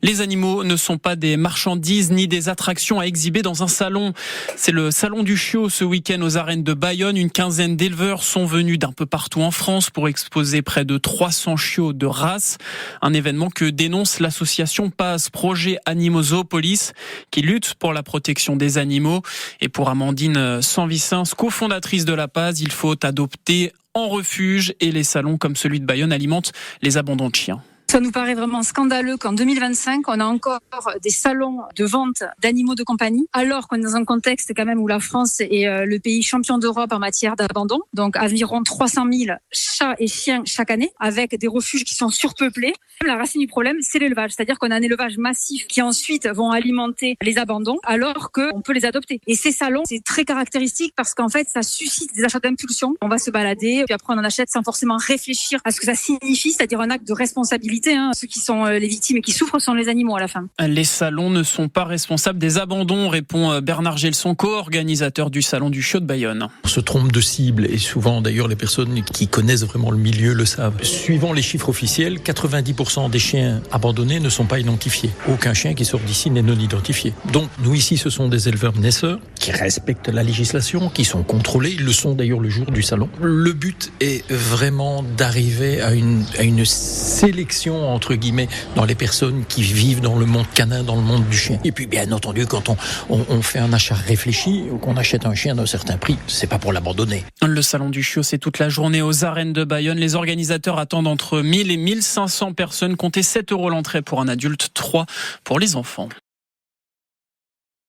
Les animaux ne sont pas des marchandises ni des attractions à exhiber dans un salon. C'est le salon du chiot ce week-end aux arènes de Bayonne. Une quinzaine d'éleveurs sont venus d'un peu partout en France pour exposer près de 300 chiots de race. Un événement que dénonce l'association PAZ, Projet Animaux Zoopolis, qui lutte pour la protection des animaux. Et pour Amandine Sanvicens, cofondatrice de la PAZ, il faut adopter en refuge et les salons comme celui de Bayonne alimentent les abandons de chiens. Ça nous paraît vraiment scandaleux qu'en 2025, on a encore des salons de vente d'animaux de compagnie, alors qu'on est dans un contexte quand même où la France est le pays champion d'Europe en matière d'abandon. Donc environ 300 000 chats et chiens chaque année, avec des refuges qui sont surpeuplés. La racine du problème, c'est l'élevage. C'est-à-dire qu'on a un élevage massif qui ensuite vont alimenter les abandons, alors qu'on peut les adopter. Et ces salons, c'est très caractéristique parce qu'en fait, ça suscite des achats d'impulsion. On va se balader, puis après on en achète sans forcément réfléchir à ce que ça signifie, c'est-à-dire un acte de responsabilité. Ceux qui sont les victimes et qui souffrent sont les animaux à la fin. Les salons ne sont pas responsables des abandons, répond Bernard Gelson, co-organisateur du salon du chiot de Bayonne. On se trompe de cible et souvent d'ailleurs les personnes qui connaissent vraiment le milieu le savent. Suivant les chiffres officiels, 90% des chiens abandonnés ne sont pas identifiés. Aucun chien qui sort d'ici n'est non identifié. Donc nous ici ce sont des éleveurs naisseurs qui respectent la législation, qui sont contrôlés. Ils le sont d'ailleurs le jour du salon. Le but est vraiment d'arriver à une sélection entre guillemets dans les personnes qui vivent dans le monde canin, dans le monde du chien. Et puis bien entendu quand on fait un achat réfléchi ou qu'on achète un chien d'un certain prix, c'est pas pour l'abandonner. Le salon du chiot, c'est toute la journée aux arènes de Bayonne. Les organisateurs attendent entre 1000 et 1500 personnes. Comptez 7 € l'entrée pour un adulte, 3 pour les enfants.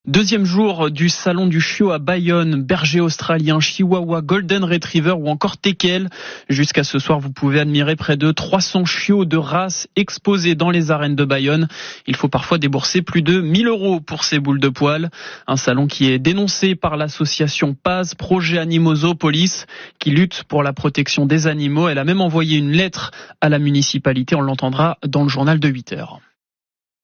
Deuxième jour du salon du chiot à Bayonne, berger australien, chihuahua, golden retriever ou encore teckel. Jusqu'à ce soir, vous pouvez admirer près de 300 chiots de race exposés dans les arènes de Bayonne. Il faut parfois débourser plus de 1000 € pour ces boules de poil. Un salon qui est dénoncé par l'association PAZ, Projet Animaux Zoopolis, qui lutte pour la protection des animaux. Elle a même envoyé une lettre à la municipalité. On l'entendra dans le journal de 8h.